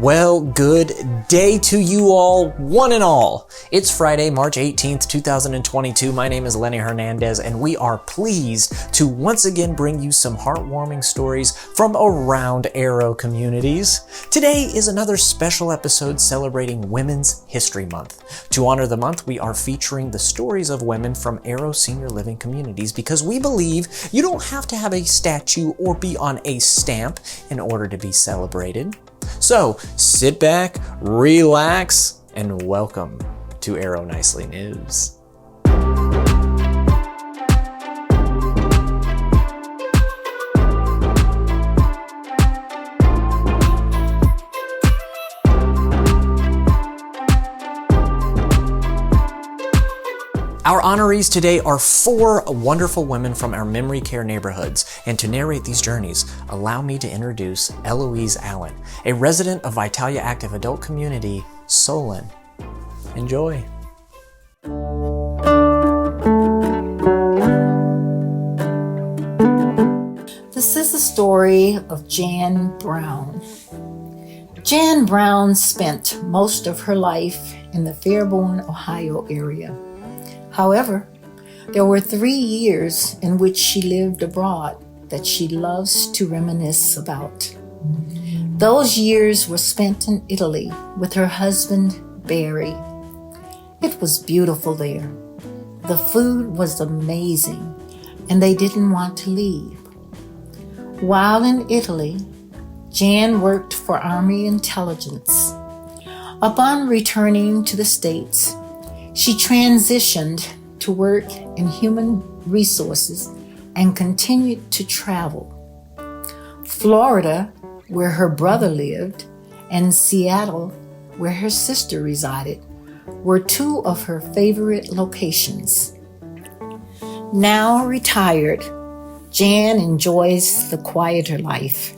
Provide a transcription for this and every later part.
Well, good day to you all, one and all. It's Friday, March 18th, 2022. My name is Lenny Hernandez, and we are pleased to once again bring you some heartwarming stories from around Aero communities. Today is another special episode celebrating Women's History Month. To honor the month, we are featuring the stories of women from Aero senior living communities because we believe you don't have to have a statue or be on a stamp in order to be celebrated. So sit back, relax, and welcome to Aero Nicely News. Our honorees today are 4 wonderful women from our memory care neighborhoods, and to narrate these journeys, allow me to introduce Eloise Allen, a resident of VITALIA Active Adult Community, Solon. Enjoy. This is the story of Jan Brown. Jan Brown spent most of her life in the Fairborn, Ohio area. However, there were 3 years in which she lived abroad that she loves to reminisce about. Those years were spent in Italy with her husband, Barry. It was beautiful there. The food was amazing, and they didn't want to leave. While in Italy, Jan worked for Army intelligence. Upon returning to the States, she transitioned to work in human resources and continued to travel. Florida, where her brother lived, and Seattle, where her sister resided, were 2 of her favorite locations. Now retired, Jan enjoys the quieter life.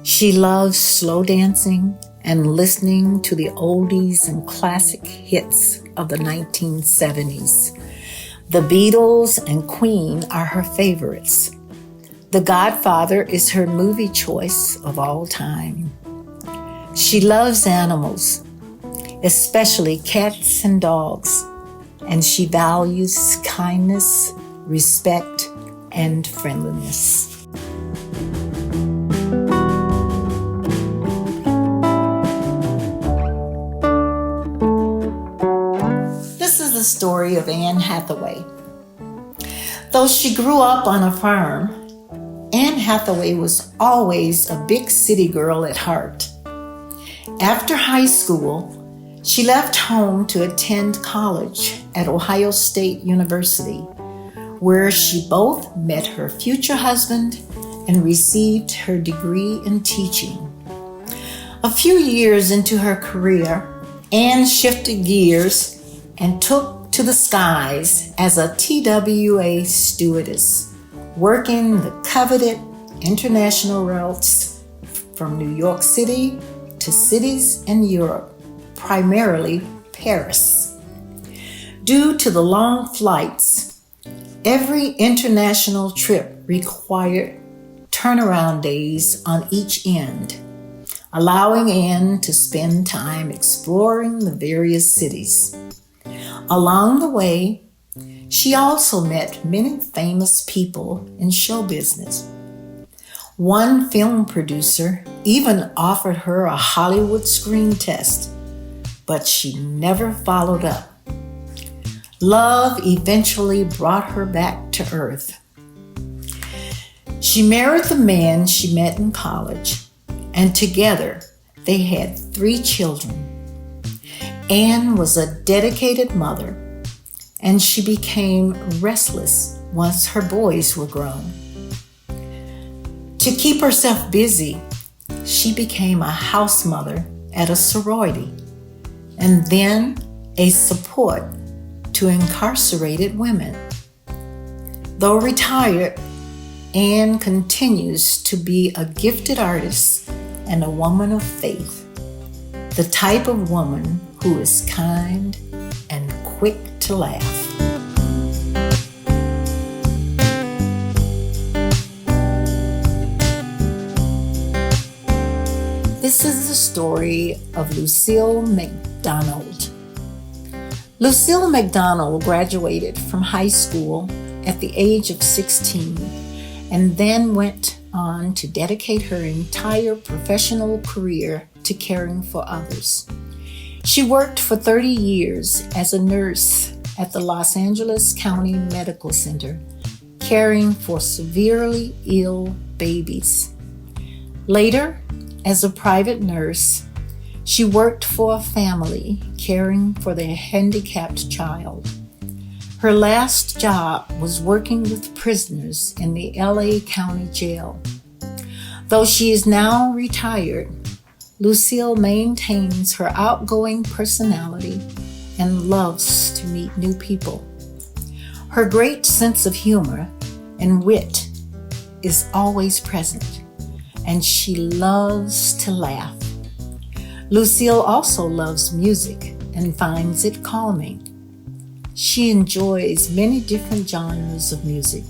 She loves slow dancing and listening to the oldies and classic hits of the 1970s. The Beatles and Queen are her favorites. The Godfather is her movie choice of all time. She loves animals, especially cats and dogs, and she values kindness, respect, and friendliness. The story of Anne Hathaway. Though she grew up on a farm, Anne Hathaway was always a big city girl at heart. After high school, she left home to attend college at Ohio State University, where she both met her future husband and received her degree in teaching. A few years into her career, Anne shifted gears and took to the skies as a TWA stewardess, working the coveted international routes from New York City to cities in Europe, primarily Paris. Due to the long flights, every international trip required turnaround days on each end, allowing Anne to spend time exploring the various cities. Along the way, she also met many famous people in show business. One film producer even offered her a Hollywood screen test, but she never followed up. Love eventually brought her back to earth. She married the man she met in college, and together they had 3 children. Anne was a dedicated mother, and she became restless once her boys were grown. To keep herself busy, she became a house mother at a sorority, and then a support to incarcerated women. Though retired, Anne continues to be a gifted artist and a woman of faith, the type of woman who is kind and quick to laugh. This is the story of Lucille McDonald. Lucille McDonald graduated from high school at the age of 16 and then went on to dedicate her entire professional career to caring for others. She worked for 30 years as a nurse at the Los Angeles County Medical Center, caring for severely ill babies. Later, as a private nurse, she worked for a family caring for their handicapped child. Her last job was working with prisoners in the LA County Jail. Though she is now retired, Lucille maintains her outgoing personality and loves to meet new people. Her great sense of humor and wit is always present, and she loves to laugh. Lucille also loves music and finds it calming. She enjoys many different genres of music,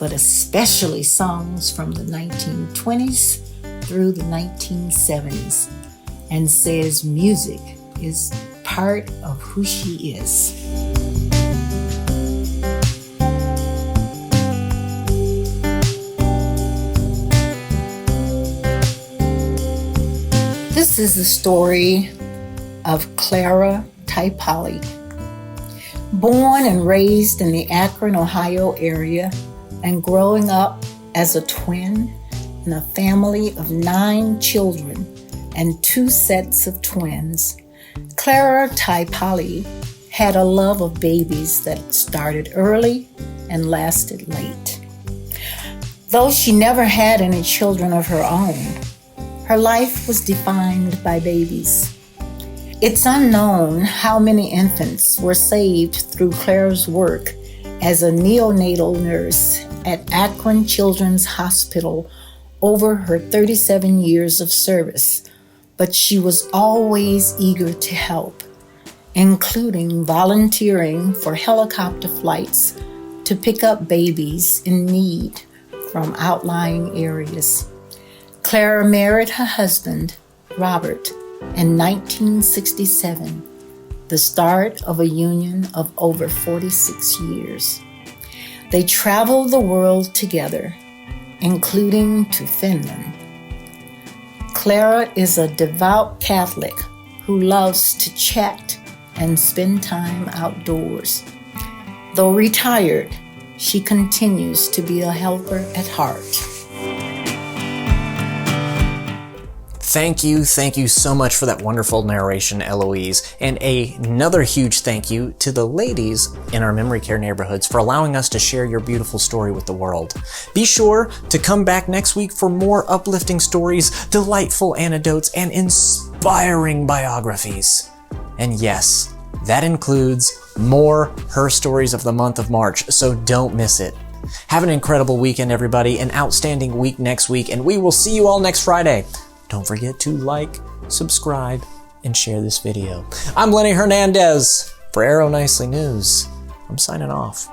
but especially songs from the 1920s through the 1970s, and says music is part of who she is. This is the story of Clara Taipale. Born and raised in the Akron, Ohio area, and growing up as a twin in a family of 9 children and 2 sets of twins, Clara Taipale had a love of babies that started early and lasted late. Though she never had any children of her own, her life was defined by babies. It's unknown how many infants were saved through Clara's work as a neonatal nurse at Akron Children's Hospital over her 37 years of service, but she was always eager to help, including volunteering for helicopter flights to pick up babies in need from outlying areas. Clara married her husband, Robert, in 1967, the start of a union of over 46 years. They traveled the world together, including to Finland. Clara is a devout Catholic who loves to chat and spend time outdoors. Though retired, she continues to be a helper at heart. Thank you so much for that wonderful narration, Eloise. And another huge thank you to the ladies in our memory care neighborhoods for allowing us to share your beautiful story with the world. Be sure to come back next week for more uplifting stories, delightful anecdotes, and inspiring biographies. And yes, that includes more HERstories of the month of March, so don't miss it. Have an incredible weekend, everybody, an outstanding week next week, and we will see you all next Friday. Don't forget to like, subscribe, and share this video. I'm Lenny Hernandez for Arrow Nicely News. I'm signing off.